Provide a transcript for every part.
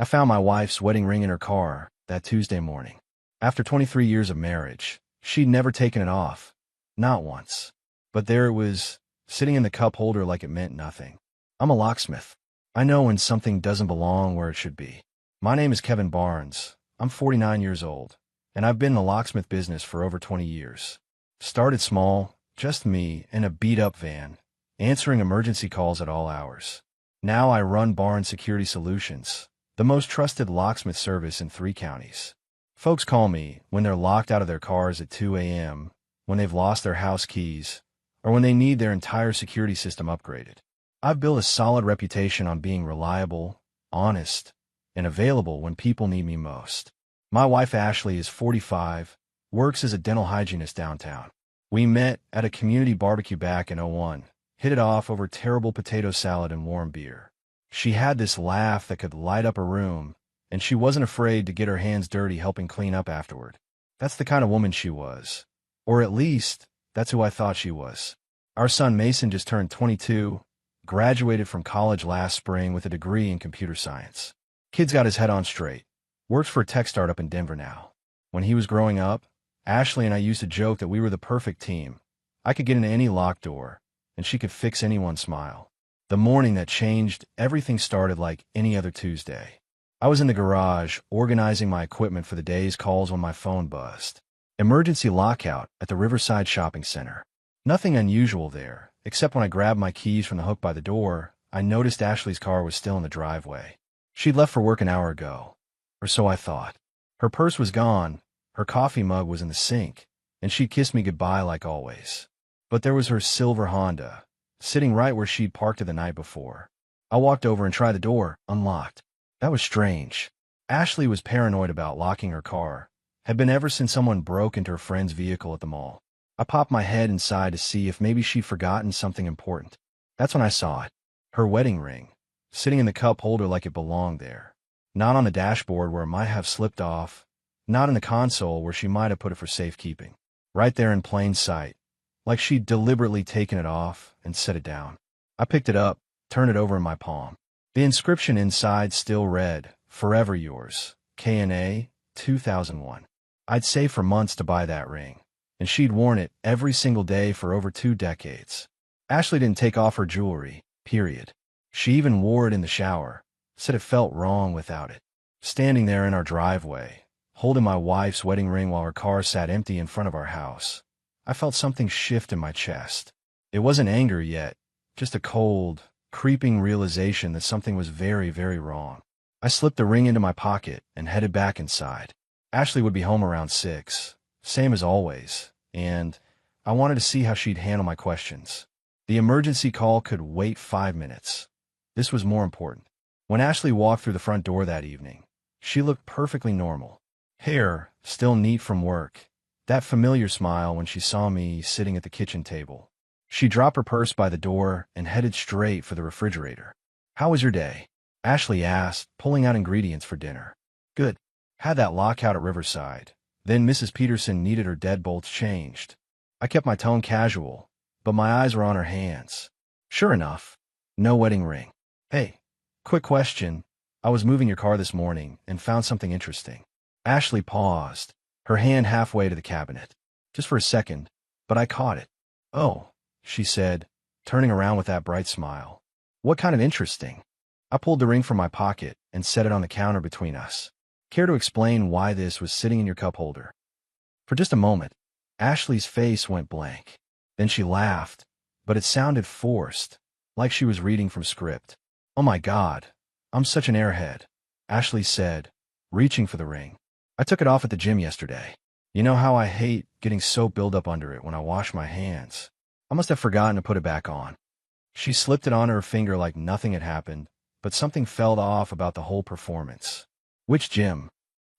I found my wife's wedding ring in her car that Tuesday morning. After 23 years of marriage, she'd never taken it off. Not once. But there it was, sitting in the cup holder like it meant nothing. I'm a locksmith. I know when something doesn't belong where it should be. My name is Kevin Barnes. I'm 49 years old, and I've been in the locksmith business for over 20 years. Started small, just me in a beat-up van, answering emergency calls at all hours. Now I run Barnes Security Solutions, the most trusted locksmith service in 3 counties. Folks call me when they're locked out of their cars at 2 a.m., when they've lost their house keys, or when they need their entire security system upgraded. I've built a solid reputation on being reliable, honest, and available when people need me most. My wife Ashley is 45, works as a dental hygienist downtown. We met at a community barbecue back in '01, hit it off over terrible potato salad and warm beer. She had this laugh that could light up a room, and she wasn't afraid to get her hands dirty helping clean up afterward. That's the kind of woman she was. Or at least, that's who I thought she was. Our son Mason just turned 22, graduated from college last spring with a degree in computer science. Kid's got his head on straight. Works for a tech startup in Denver now. When he was growing up, Ashley and I used to joke that we were the perfect team. I could get into any locked door, and she could fix anyone's smile. The morning that changed, everything started like any other Tuesday. I was in the garage, organizing my equipment for the day's calls when my phone buzzed. Emergency lockout at the Riverside Shopping Center. Nothing unusual there, except when I grabbed my keys from the hook by the door, I noticed Ashley's car was still in the driveway. She'd left for work an hour ago, or so I thought. Her purse was gone, her coffee mug was in the sink, and she'd kissed me goodbye like always. But there was her silver Honda, sitting right where she'd parked it the night before. I walked over and tried the door, unlocked. That was strange. Ashley was paranoid about locking her car, had been ever since someone broke into her friend's vehicle at the mall. I popped my head inside to see if maybe she'd forgotten something important. That's when I saw it. Her wedding ring, sitting in the cup holder like it belonged there. Not on the dashboard where it might have slipped off, not in the console where she might have put it for safekeeping. Right there in plain sight, like she'd deliberately taken it off and set it down. I picked it up, turned it over in my palm. The inscription inside still read, "Forever yours, K&A, 2001. I'd saved for months to buy that ring, and she'd worn it every single day for over 2 decades. Ashley didn't take off her jewelry, period. She even wore it in the shower, said it felt wrong without it. Standing there in our driveway, holding my wife's wedding ring while her car sat empty in front of our house, I felt something shift in my chest. It wasn't anger yet, just a cold, creeping realization that something was very, very wrong. I slipped the ring into my pocket and headed back inside. Ashley would be home around 6, same as always, and I wanted to see how she'd handle my questions. The emergency call could wait 5 minutes. This was more important. When Ashley walked through the front door that evening, she looked perfectly normal. Hair still neat from work. That familiar smile when she saw me sitting at the kitchen table. She dropped her purse by the door and headed straight for the refrigerator. "How was your day?" Ashley asked, pulling out ingredients for dinner. "Good. Had that lockout at Riverside. Then Mrs. Peterson needed her deadbolts changed." I kept my tone casual, but my eyes were on her hands. Sure enough, no wedding ring. "Hey, quick question. I was moving your car this morning and found something interesting." Ashley paused, her hand halfway to the cabinet. Just for a second, but I caught it. "Oh," she said, turning around with that bright smile. "What kind of interesting?" I pulled the ring from my pocket and set it on the counter between us. "Care to explain why this was sitting in your cup holder?" For just a moment, Ashley's face went blank. Then she laughed, but it sounded forced, like she was reading from script. "Oh my God, I'm such an airhead," Ashley said, reaching for the ring. "I took it off at the gym yesterday. You know how I hate getting soap buildup under it when I wash my hands. I must have forgotten to put it back on." She slipped it onto her finger like nothing had happened, but something felt off about the whole performance. "Which gym?"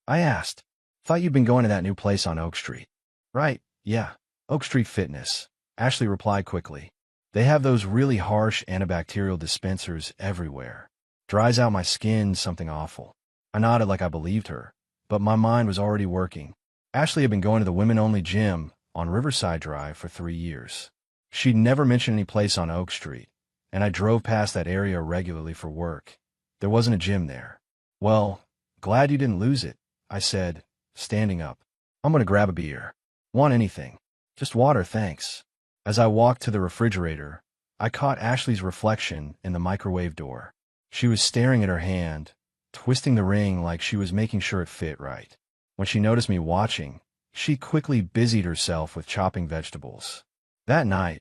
I asked. "Thought you'd been going to that new place on Oak Street." "Right, yeah, Oak Street Fitness," Ashley replied quickly. "They have those really harsh antibacterial dispensers everywhere. Dries out my skin, something awful." I nodded like I believed her, but my mind was already working. Ashley had been going to the women-only gym on Riverside Drive for 3 years. She'd never mentioned any place on Oak Street, and I drove past that area regularly for work. There wasn't a gym there. Well, glad you didn't lose it, I said, standing up. I'm gonna grab a beer. Want anything? Just water, thanks. As I walked to the refrigerator, I caught Ashley's reflection in the microwave door. She was staring at her hand, twisting the ring like she was making sure it fit right. When she noticed me watching, she quickly busied herself with chopping vegetables. That night,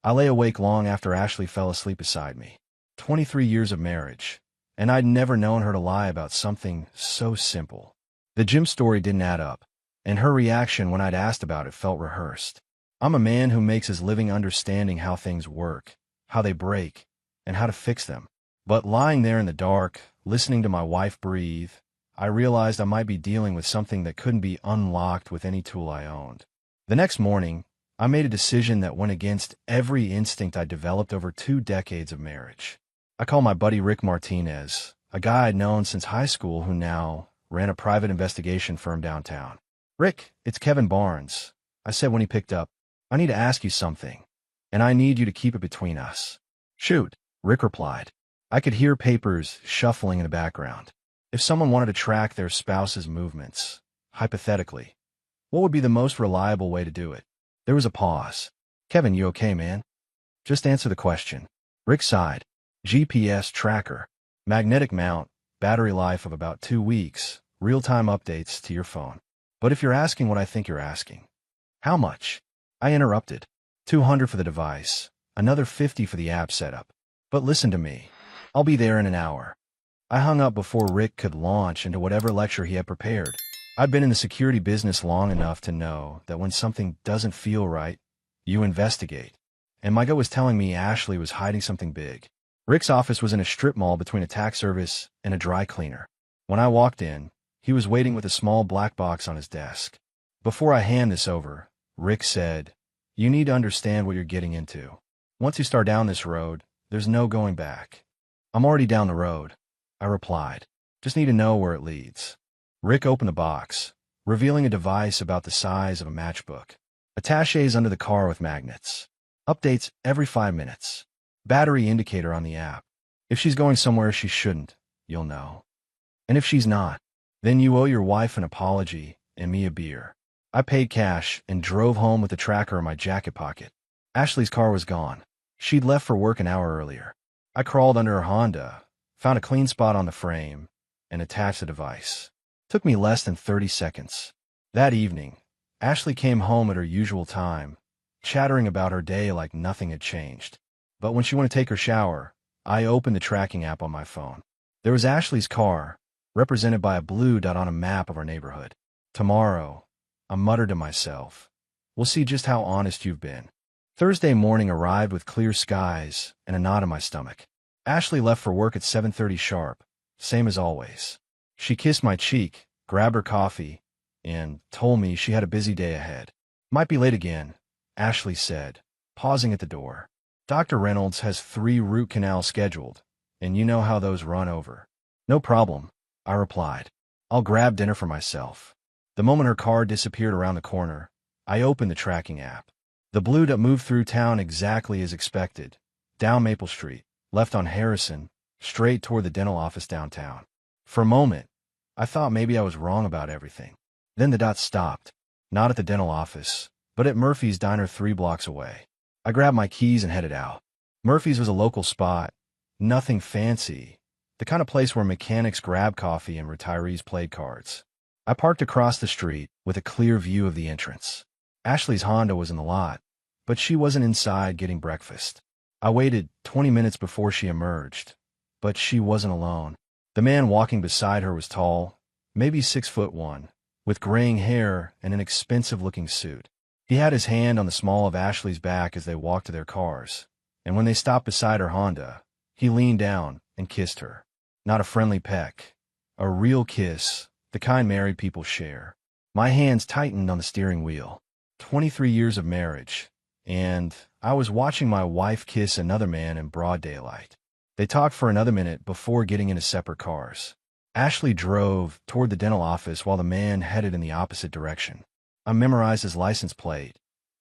I lay awake long after Ashley fell asleep beside me. 23 years of marriage, and I'd never known her to lie about something so simple. The gym story didn't add up, and her reaction when I'd asked about it felt rehearsed. I'm a man who makes his living understanding how things work, how they break, and how to fix them. But lying there in the dark, listening to my wife breathe, I realized I might be dealing with something that couldn't be unlocked with any tool I owned. The next morning, I made a decision that went against every instinct I developed over 2 decades of marriage. I called my buddy Rick Martinez, a guy I'd known since high school who now ran a private investigation firm downtown. "Rick, it's Kevin Barnes," I said when he picked up. "I need to ask you something, and I need you to keep it between us." "Shoot," Rick replied. I could hear papers shuffling in the background. If someone wanted to track their spouse's movements, hypothetically, what would be the most reliable way to do it? There was a pause. "Kevin, you okay, man? Just answer the question." Rick sighed. "GPS tracker, magnetic mount, battery life of about 2 weeks, real-time updates to your phone. But if you're asking what I think you're asking, how much?" I interrupted. $200 for the device, another $50 for the app setup. But listen to me. I'll be there in an hour. I hung up before Rick could launch into whatever lecture he had prepared. I'd been in the security business long enough to know that when something doesn't feel right, you investigate. And my gut was telling me Ashley was hiding something big. Rick's office was in a strip mall between a tax service and a dry cleaner. When I walked in, he was waiting with a small black box on his desk. "Before I hand this over," Rick said, "you need to understand what you're getting into. Once you start down this road, there's no going back." "I'm already down the road," I replied. "Just need to know where it leads." Rick opened the box, revealing a device about the size of a matchbook. Attaches under the car with magnets. Updates every 5 minutes. Battery indicator on the app. If she's going somewhere she shouldn't, you'll know. And if she's not, then you owe your wife an apology and me a beer. I paid cash and drove home with the tracker in my jacket pocket. Ashley's car was gone. She'd left for work an hour earlier. I crawled under her Honda, found a clean spot on the frame, and attached the device. Took me less than 30 seconds. That evening, Ashley came home at her usual time, chattering about her day like nothing had changed. But when she went to take her shower, I opened the tracking app on my phone. There was Ashley's car, represented by a blue dot on a map of our neighborhood. "Tomorrow," I muttered to myself, "we'll see just how honest you've been." Thursday morning arrived with clear skies and a knot in my stomach. Ashley left for work at 7:30 sharp, same as always. She kissed my cheek, grabbed her coffee, and told me she had a busy day ahead. "Might be late again," Ashley said, pausing at the door. "Dr. Reynolds has 3 root canals scheduled, and you know how those run over." "No problem," I replied. "I'll grab dinner for myself." The moment her car disappeared around the corner, I opened the tracking app. The blue dot moved through town exactly as expected, down Maple Street, left on Harrison, straight toward the dental office downtown. For a moment, I thought maybe I was wrong about everything. Then the dot stopped, not at the dental office, but at Murphy's Diner 3 blocks away. I grabbed my keys and headed out. Murphy's was a local spot, nothing fancy, the kind of place where mechanics grab coffee and retirees played cards. I parked across the street with a clear view of the entrance. Ashley's Honda was in the lot, but she wasn't inside getting breakfast. I waited 20 minutes before she emerged, but she wasn't alone. The man walking beside her was tall, maybe 6'1", with graying hair and an expensive-looking suit. He had his hand on the small of Ashley's back as they walked to their cars, and when they stopped beside her Honda, he leaned down and kissed her. Not a friendly peck, a real kiss, the kind married people share. My hands tightened on the steering wheel. 23 years of marriage, and I was watching my wife kiss another man in broad daylight. They talked for another minute before getting into separate cars. Ashley drove toward the dental office while the man headed in the opposite direction. I memorized his license plate,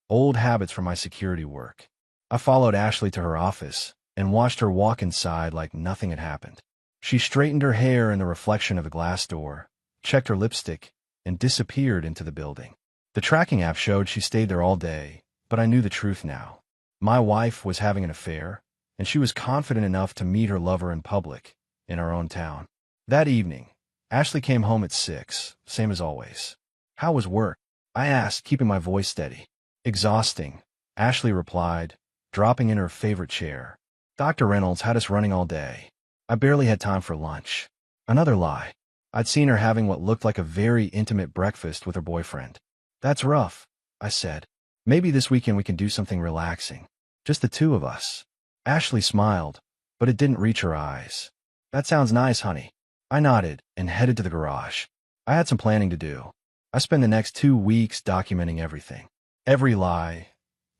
old habits from my security work. I followed Ashley to her office and watched her walk inside like nothing had happened. She straightened her hair in the reflection of the glass door, checked her lipstick, and disappeared into the building. The tracking app showed she stayed there all day, but I knew the truth now. My wife was having an affair, and she was confident enough to meet her lover in public, in our own town. That evening, Ashley came home at 6, same as always. "How was work?" I asked, keeping my voice steady. "Exhausting," Ashley replied, dropping in her favorite chair. "Dr. Reynolds had us running all day. I barely had time for lunch." Another lie. I'd seen her having what looked like a very intimate breakfast with her boyfriend. "That's rough," I said. "Maybe this weekend we can do something relaxing. Just the two of us." Ashley smiled, but it didn't reach her eyes. "That sounds nice, honey." I nodded and headed to the garage. I had some planning to do. I spent the next 2 weeks documenting everything. Every lie,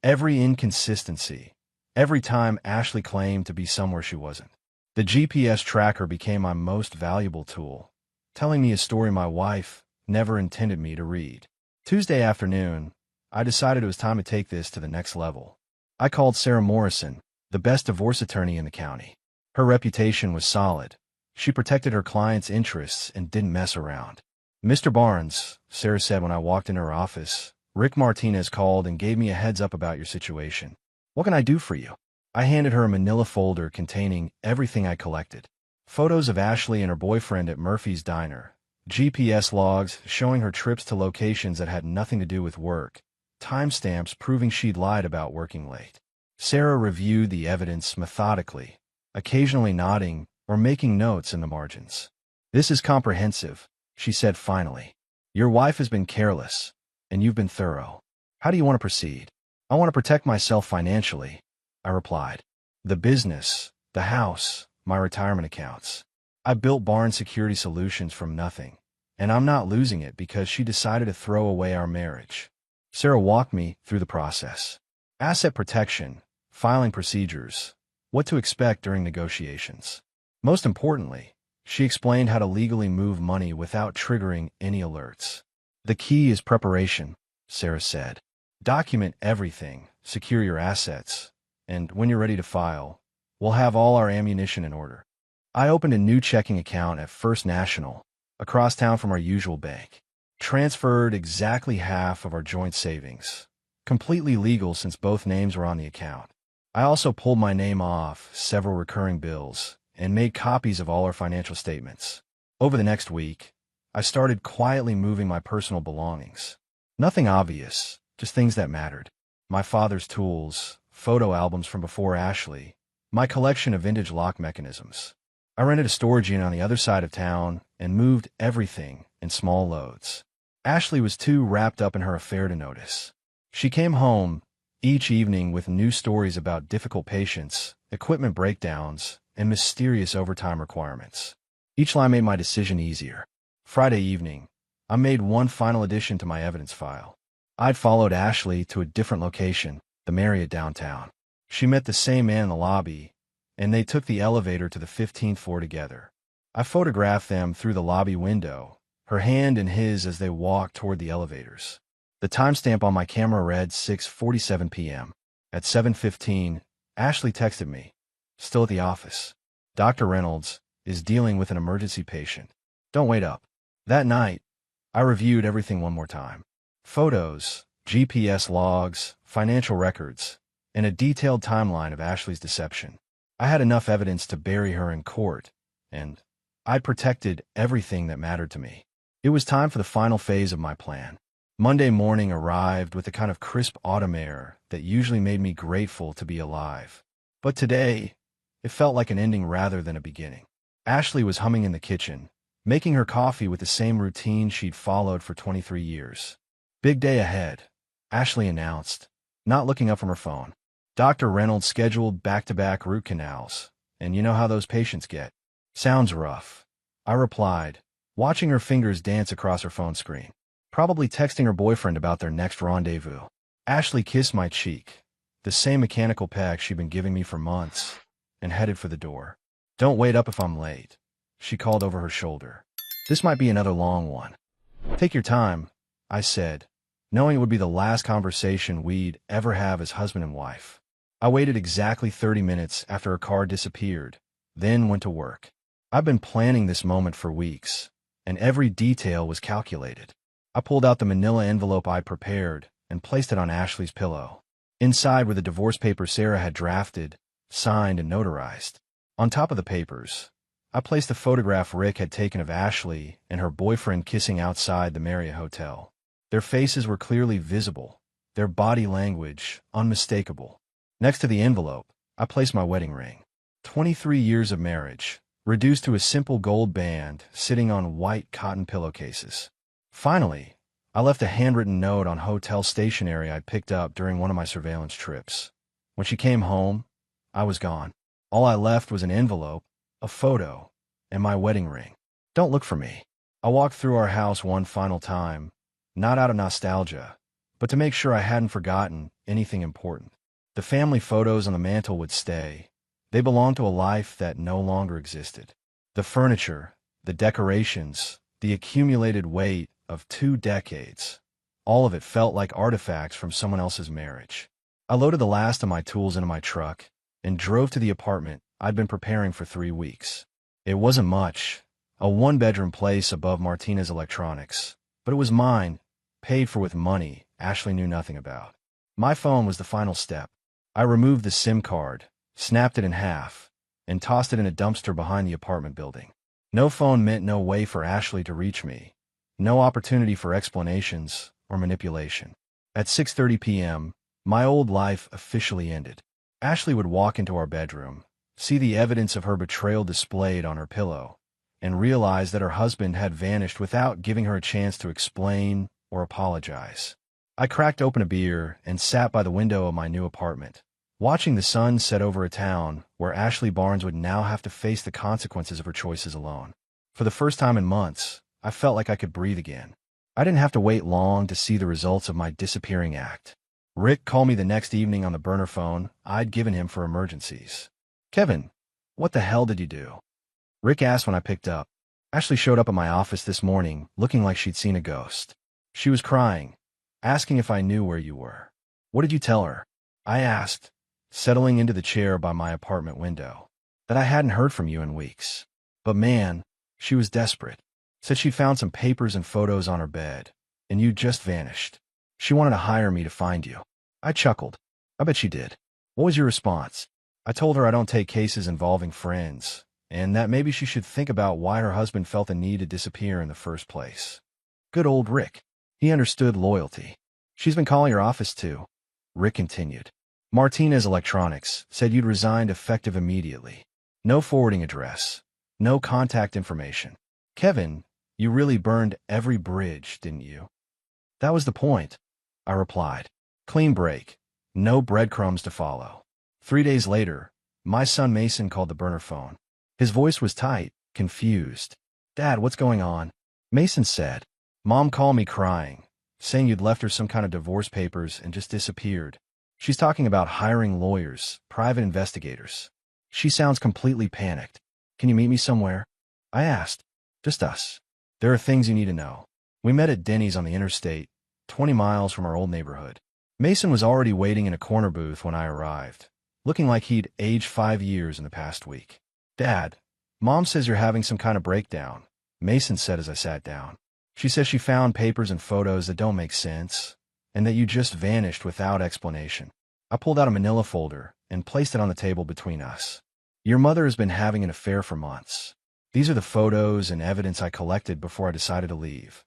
every inconsistency, every time Ashley claimed to be somewhere she wasn't. The GPS tracker became my most valuable tool, telling me a story my wife never intended me to read. Tuesday afternoon, I decided it was time to take this to the next level. I called Sarah Morrison, the best divorce attorney in the county. Her reputation was solid. She protected her clients' interests and didn't mess around. "Mr. Barnes," Sarah said when I walked into her office, "Rick Martinez called and gave me a heads up about your situation. What can I do for you?" I handed her a manila folder containing everything I collected. Photos of Ashley and her boyfriend at Murphy's Diner, GPS logs showing her trips to locations that had nothing to do with work, timestamps proving she'd lied about working late. Sarah reviewed the evidence methodically, occasionally nodding or making notes in the margins. "This is comprehensive," she said finally. "Your wife has been careless, and you've been thorough. How do you want to proceed?" "I want to protect myself financially," I replied. "The business, the house, my retirement accounts. I built Barnes Security Solutions from nothing, and I'm not losing it because she decided to throw away our marriage." Sarah walked me through the process. Asset protection, filing procedures, what to expect during negotiations. Most importantly, she explained how to legally move money without triggering any alerts. "The key is preparation," Sarah said. "Document everything, secure your assets, and when you're ready to file, we'll have all our ammunition in order." I opened a new checking account at First National, across town from our usual bank. Transferred exactly half of our joint savings, completely legal since both names were on the account. I also pulled my name off several recurring bills and made copies of all our financial statements. Over the next week, I started quietly moving my personal belongings. Nothing obvious, just things that mattered. My father's tools, photo albums from before Ashley, my collection of vintage lock mechanisms. I rented a storage unit on the other side of town and moved everything in small loads. Ashley was too wrapped up in her affair to notice. She came home each evening with new stories about difficult patients, equipment breakdowns, and mysterious overtime requirements. Each line made my decision easier. Friday evening, I made one final addition to my evidence file. I'd followed Ashley to a different location, the Marriott downtown. She met the same man in the lobby, and they took the elevator to the 15th floor together. I photographed them through the lobby window, her hand in his as they walked toward the elevators. The timestamp on my camera read 6:47 p.m. At 7:15, Ashley texted me, "Still at the office. Dr. Reynolds is dealing with an emergency patient. Don't wait up." That night, I reviewed everything one more time. Photos, GPS logs, financial records, and a detailed timeline of Ashley's deception. I had enough evidence to bury her in court, and I'd protected everything that mattered to me. It was time for the final phase of my plan. Monday morning arrived with the kind of crisp autumn air that usually made me grateful to be alive. But today, it felt like an ending rather than a beginning. Ashley was humming in the kitchen, making her coffee with the same routine she'd followed for 23 years. "Big day ahead," Ashley announced, not looking up from her phone. "Dr. Reynolds scheduled back-to-back root canals, and you know how those patients get." "Sounds rough," I replied, watching her fingers dance across her phone screen. Probably texting her boyfriend about their next rendezvous. Ashley kissed my cheek, the same mechanical peck she'd been giving me for months, and headed for the door. "Don't wait up if I'm late," she called over her shoulder. "This might be another long one." "Take your time," I said, knowing it would be the last conversation we'd ever have as husband and wife. I waited exactly 30 minutes after her car disappeared, then went to work. I've been planning this moment for weeks, and every detail was calculated. I pulled out the manila envelope I'd prepared and placed it on Ashley's pillow. Inside were the divorce papers Sarah had drafted, signed, and notarized. On top of the papers, I placed a photograph Rick had taken of Ashley and her boyfriend kissing outside the Marriott Hotel. Their faces were clearly visible, their body language unmistakable. Next to the envelope, I placed my wedding ring. 23 years of marriage, reduced to a simple gold band sitting on white cotton pillowcases. Finally, I left a handwritten note on hotel stationery I'd picked up during one of my surveillance trips. When she came home, I was gone. All I left was an envelope, a photo, and my wedding ring. Don't look for me. I walked through our house one final time, not out of nostalgia, but to make sure I hadn't forgotten anything important. The family photos on the mantel would stay. They belonged to a life that no longer existed. The furniture, the decorations, the accumulated weight of 2 decades, all of it felt like artifacts from someone else's marriage. I loaded the last of my tools into my truck and drove to the apartment I'd been preparing for 3 weeks. It wasn't much, a 1-bedroom place above Martinez Electronics, but it was mine, paid for with money Ashley knew nothing about. My phone was the final step. I removed the SIM card, snapped it in half, and tossed it in a dumpster behind the apartment building. No phone meant no way for Ashley to reach me, no opportunity for explanations or manipulation. At 6:30 p.m., my old life officially ended. Ashley would walk into our bedroom, see the evidence of her betrayal displayed on her pillow, and realize that her husband had vanished without giving her a chance to explain or apologize. I cracked open a beer and sat by the window of my new apartment, watching the sun set over a town where Ashley Barnes would now have to face the consequences of her choices alone. For the first time in months, I felt like I could breathe again. I didn't have to wait long to see the results of my disappearing act. Rick called me the next evening on the burner phone I'd given him for emergencies. "Kevin, what the hell did you do?" Rick asked when I picked up. Ashley showed up at my office this morning looking like she'd seen a ghost. She was crying, asking if I knew where you were. "What did you tell her?" I asked, settling into the chair by my apartment window. "That I hadn't heard from you in weeks." But man, she was desperate. Said she'd found some papers and photos on her bed, and you'd just vanished. She wanted to hire me to find you. I chuckled. "I bet she did." "What was your response?" I told her I don't take cases involving friends, and that maybe she should think about why her husband felt the need to disappear in the first place. Good old Rick. He understood loyalty. "She's been calling your office too," Rick continued. "Martinez Electronics said you'd resigned effective immediately. No forwarding address, no contact information. Kevin, you really burned every bridge, didn't you?" "That was the point," I replied. "Clean break. No breadcrumbs to follow." 3 days later, my son Mason called the burner phone. His voice was tight, confused. "Dad, what's going on?" Mason said. "Mom called me crying, saying you'd left her some kind of divorce papers and just disappeared. She's talking about hiring lawyers, private investigators. She sounds completely panicked. Can you meet me somewhere?" I asked. "Just us. There are things you need to know." We met at Denny's on the interstate, 20 miles from our old neighborhood. Mason was already waiting in a corner booth when I arrived, looking like he'd aged 5 years in the past week. "Dad, Mom says you're having some kind of breakdown," Mason said as I sat down. "She says she found papers and photos that don't make sense, and that you just vanished without explanation." I pulled out a manila folder and placed it on the table between us. "Your mother has been having an affair for months. These are the photos and evidence I collected before I decided to leave."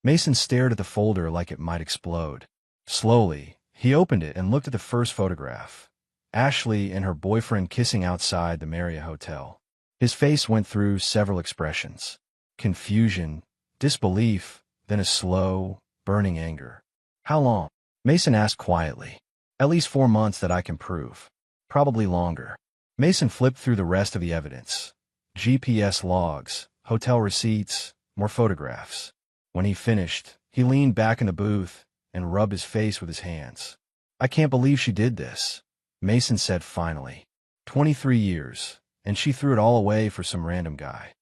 Mason stared at the folder like it might explode. Slowly, he opened it and looked at the first photograph. Ashley and her boyfriend kissing outside the Marriott Hotel. His face went through several expressions. Confusion, disbelief, then a slow, burning anger. "How long?" Mason asked quietly. "At least 4 months that I can prove. Probably longer." Mason flipped through the rest of the evidence. GPS logs, hotel receipts, more photographs. When he finished, he leaned back in the booth and rubbed his face with his hands. "I can't believe she did this," Mason said finally. 23 years, and she threw it all away for some random guy.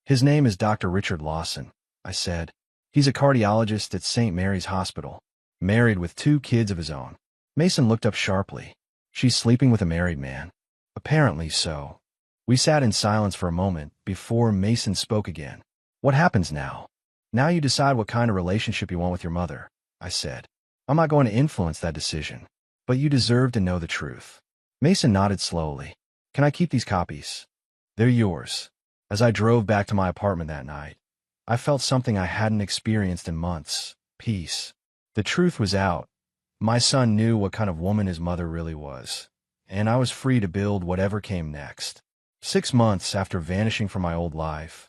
"His name is Dr. Richard Lawson," I said. "He's a cardiologist at St. Mary's Hospital, married with 2 kids of his own." Mason looked up sharply. "She's sleeping with a married man?" "Apparently so." We sat in silence for a moment before Mason spoke again. What happens now? Now you decide what kind of relationship you want with your mother, I said. I'm not going to influence that decision, but you deserve to know the truth. Mason nodded slowly. Can I keep these copies? They're yours. As I drove back to my apartment that night, I felt something I hadn't experienced in months. Peace. The truth was out. My son knew what kind of woman his mother really was, and I was free to build whatever came next. 6 months after vanishing from my old life,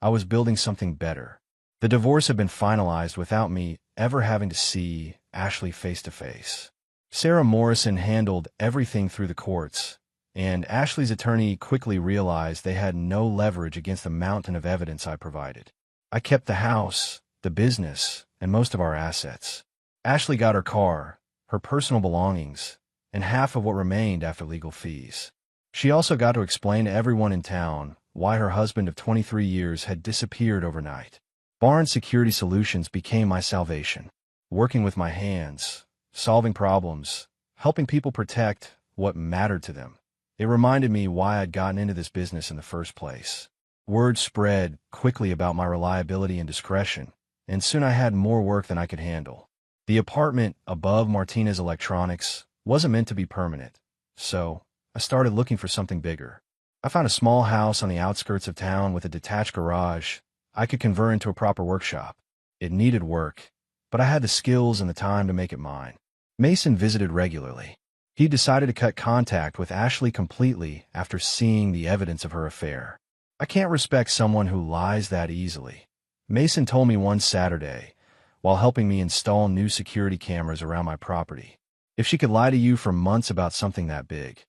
I was building something better. The divorce had been finalized without me ever having to see Ashley face to face. Sarah Morrison handled everything through the courts, and Ashley's attorney quickly realized they had no leverage against the mountain of evidence I provided. I kept the house, the business, and most of our assets. Ashley got her car, her personal belongings, and half of what remained after legal fees. She also got to explain to everyone in town why her husband of 23 years had disappeared overnight. Barnes Security Solutions became my salvation. Working with my hands, solving problems, helping people protect what mattered to them. It reminded me why I'd gotten into this business in the first place. Word spread quickly about my reliability and discretion, and soon I had more work than I could handle. The apartment above Martinez Electronics wasn't meant to be permanent, so I started looking for something bigger. I found a small house on the outskirts of town with a detached garage I could convert into a proper workshop. It needed work, but I had the skills and the time to make it mine. Mason visited regularly. He decided to cut contact with Ashley completely after seeing the evidence of her affair. I can't respect someone who lies that easily. Mason told me one Saturday, while helping me install new security cameras around my property. If she could lie to you for months about something that big,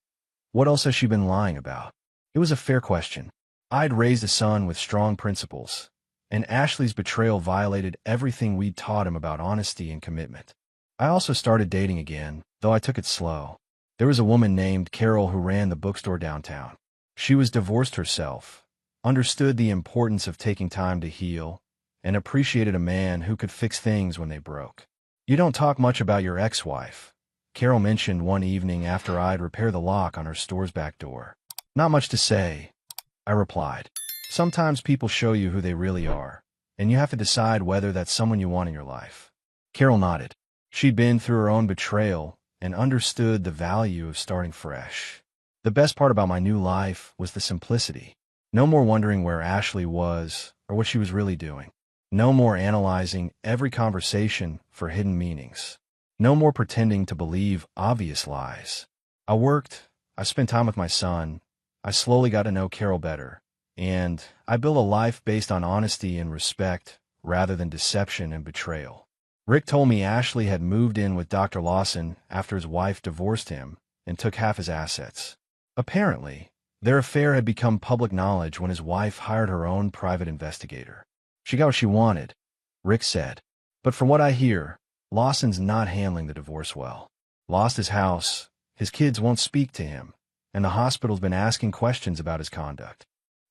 what else has she been lying about? It was a fair question. I'd raised a son with strong principles, and Ashley's betrayal violated everything we'd taught him about honesty and commitment. I also started dating again, though I took it slow. There was a woman named Carol who ran the bookstore downtown. She was divorced herself, understood the importance of taking time to heal, and appreciated a man who could fix things when they broke. You don't talk much about your ex-wife, Carol mentioned one evening after I'd repaired the lock on her store's back door. Not much to say, I replied. Sometimes people show you who they really are, and you have to decide whether that's someone you want in your life. Carol nodded. She'd been through her own betrayal and understood the value of starting fresh. The best part about my new life was the simplicity. No more wondering where Ashley was or what she was really doing. No more analyzing every conversation for hidden meanings. No more pretending to believe obvious lies. I worked, I spent time with my son, I slowly got to know Carol better, and I built a life based on honesty and respect rather than deception and betrayal. Rick told me Ashley had moved in with Dr. Lawson after his wife divorced him and took half his assets. Apparently, their affair had become public knowledge when his wife hired her own private investigator. She got what she wanted, Rick said. But from what I hear, Lawson's not handling the divorce well. Lost his house, his kids won't speak to him, and the hospital's been asking questions about his conduct.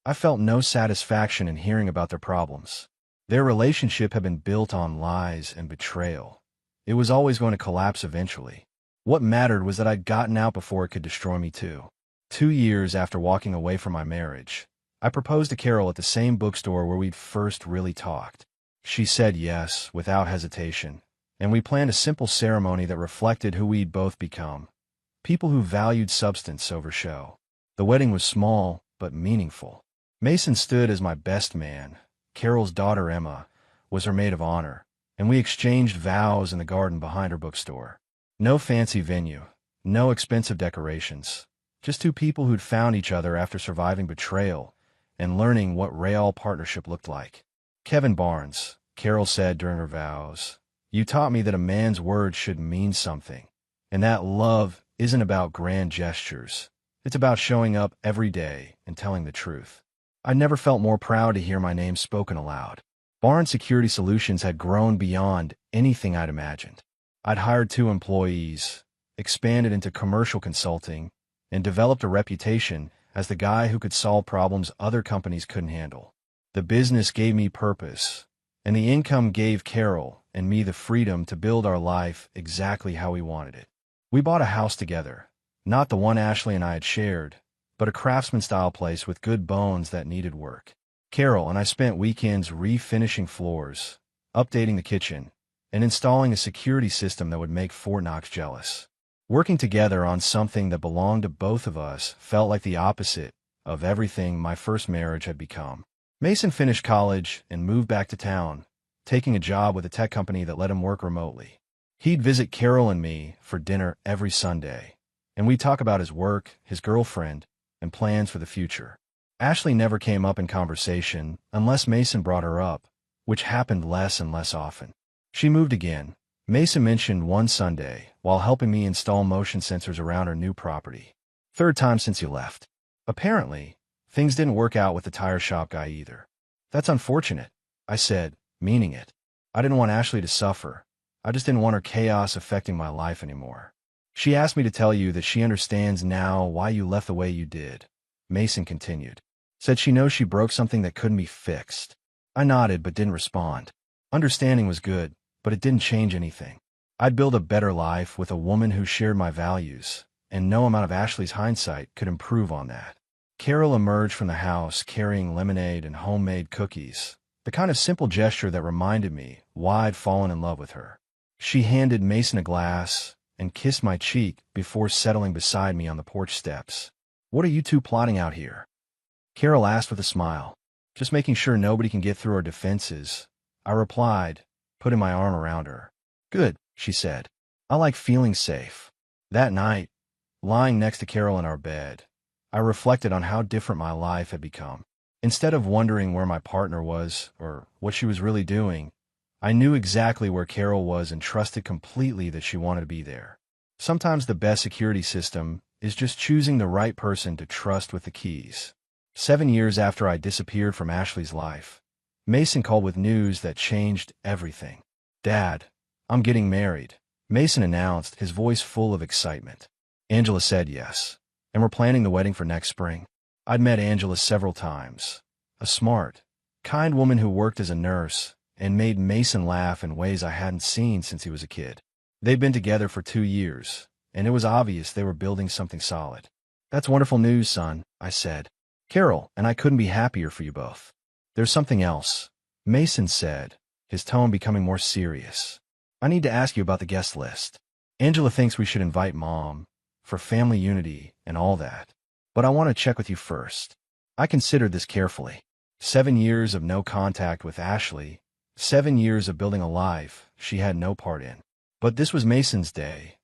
I felt no satisfaction in hearing about their problems. Their relationship had been built on lies and betrayal. It was always going to collapse eventually. What mattered was that I'd gotten out before it could destroy me too. 2 years after walking away from my marriage, I proposed to Carol at the same bookstore where we'd first really talked. She said yes without hesitation, and we planned a simple ceremony that reflected who we'd both become. People who valued substance over show. The wedding was small, but meaningful. Mason stood as my best man. Carol's daughter Emma was her maid of honor, and we exchanged vows in the garden behind her bookstore. No fancy venue, no expensive decorations, just two people who'd found each other after surviving betrayal and learning what real partnership looked like. Kevin Barnes, Carol said during her vows, you taught me that a man's word should mean something, and that love isn't about grand gestures. It's about showing up every day and telling the truth. I never felt more proud to hear my name spoken aloud. Barnes Security Solutions had grown beyond anything I'd imagined. I'd hired 2 employees, expanded into commercial consulting, and developed a reputation as the guy who could solve problems other companies couldn't handle. The business gave me purpose, and the income gave Carol and me the freedom to build our life exactly how we wanted it. We bought a house together, not the one Ashley and I had shared, but a craftsman-style place with good bones that needed work. Carol and I spent weekends refinishing floors, updating the kitchen, and installing a security system that would make Fort Knox jealous. Working together on something that belonged to both of us felt like the opposite of everything my first marriage had become. Mason finished college and moved back to town, taking a job with a tech company that let him work remotely. He'd visit Carol and me for dinner every Sunday, and we'd talk about his work, his girlfriend, and plans for the future. Ashley never came up in conversation unless Mason brought her up, which happened less and less often. She moved again. Mason mentioned one Sunday while helping me install motion sensors around her new property. Third time since you left. Apparently, things didn't work out with the tire shop guy either. That's unfortunate, I said, meaning it. I didn't want Ashley to suffer. I just didn't want her chaos affecting my life anymore. She asked me to tell you that she understands now why you left the way you did. Mason continued. Said she knows she broke something that couldn't be fixed. I nodded but didn't respond. Understanding was good, but it didn't change anything. I'd build a better life with a woman who shared my values, and no amount of Ashley's hindsight could improve on that. Carol emerged from the house carrying lemonade and homemade cookies, the kind of simple gesture that reminded me why I'd fallen in love with her. She handed Mason a glass and kissed my cheek before settling beside me on the porch steps. What are you two plotting out here? Carol asked with a smile. Just making sure nobody can get through our defenses, I replied, putting my arm around her. Good, she said. I like feeling safe. That night, lying next to Carol in our bed, I reflected on how different my life had become. Instead of wondering where my partner was or what she was really doing, I knew exactly where Carol was and trusted completely that she wanted to be there. Sometimes the best security system is just choosing the right person to trust with the keys. 7 years after I disappeared from Ashley's life, Mason called with news that changed everything. Dad, I'm getting married, Mason announced, his voice full of excitement. Angela said yes, and we're planning the wedding for next spring. I'd met Angela several times. A smart, kind woman who worked as a nurse and made Mason laugh in ways I hadn't seen since he was a kid. They'd been together for 2 years, and it was obvious they were building something solid. That's wonderful news, son, I said. Carol and I couldn't be happier for you both. There's something else, Mason said, his tone becoming more serious. I need to ask you about the guest list. Angela thinks we should invite Mom for family unity and all that, but I want to check with you first. I considered this carefully. 7 years of no contact with Ashley, 7 years of building a life she had no part in. But this was Mason's day,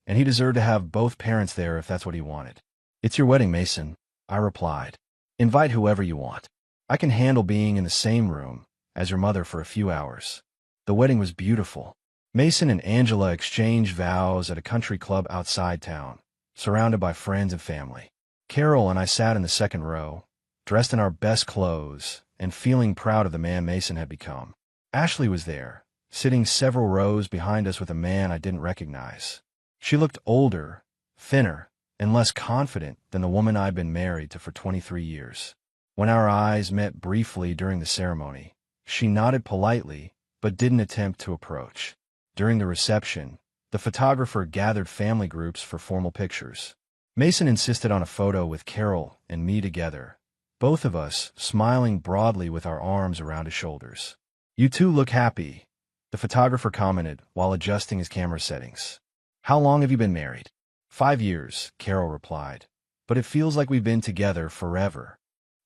and he deserved to have both parents there if that's what he wanted. It's your wedding, Mason, I replied. Invite whoever you want. I can handle being in the same room as your mother for a few hours. The wedding was beautiful. Mason and Angela exchanged vows at a country club outside town, surrounded by friends and family. Carol and I sat in the second row, dressed in our best clothes and feeling proud of the man Mason had become. Ashley was there, sitting several rows behind us with a man I didn't recognize. She looked older, thinner, and less confident than the woman I'd been married to for 23 years. When our eyes met briefly during the ceremony, she nodded politely, but didn't attempt to approach. During the reception, the photographer gathered family groups for formal pictures. Mason insisted on a photo with Carol and me together, both of us smiling broadly with our arms around his shoulders. You two look happy, the photographer commented while adjusting his camera settings. How long have you been married? 5 years, Carol replied, but it feels like we've been together forever.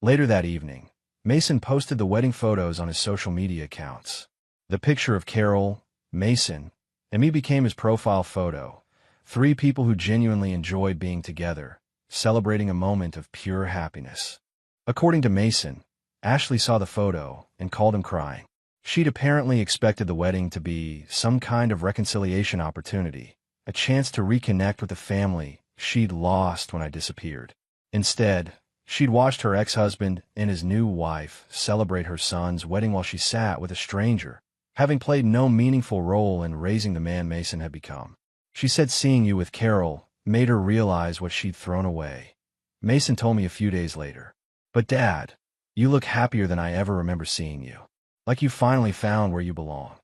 Later that evening, Mason posted the wedding photos on his social media accounts. The picture of Carol, Mason, and me became his profile photo. 3 people who genuinely enjoyed being together, celebrating a moment of pure happiness. According to Mason, Ashley saw the photo and called him crying. She'd apparently expected the wedding to be some kind of reconciliation opportunity, a chance to reconnect with the family she'd lost when I disappeared. Instead, she'd watched her ex-husband and his new wife celebrate her son's wedding while she sat with a stranger, having played no meaningful role in raising the man Mason had become. She said seeing you with Carol made her realize what she'd thrown away. Mason told me a few days later. But Dad, you look happier than I ever remember seeing you. Like you finally found where you belong.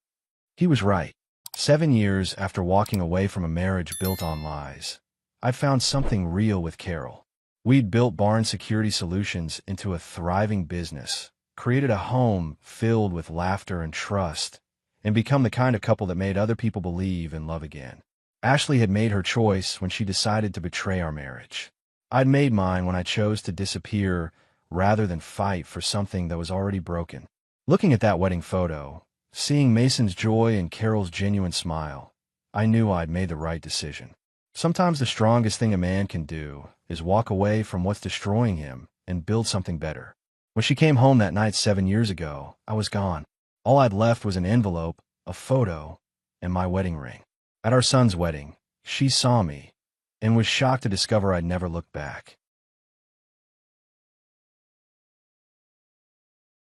He was right. 7 years after walking away from a marriage built on lies, I'd found something real with Carol. We'd built Barn Security Solutions into a thriving business, created a home filled with laughter and trust, and become the kind of couple that made other people believe in love again. Ashley had made her choice when she decided to betray our marriage. I'd made mine when I chose to disappear rather than fight for something that was already broken. Looking at that wedding photo, seeing Mason's joy and Carol's genuine smile, I knew I'd made the right decision. Sometimes the strongest thing a man can do is walk away from what's destroying him and build something better. When she came home that night 7 years ago, I was gone. All I'd left was an envelope, a photo, and my wedding ring. At our son's wedding, she saw me and was shocked to discover I'd never looked back.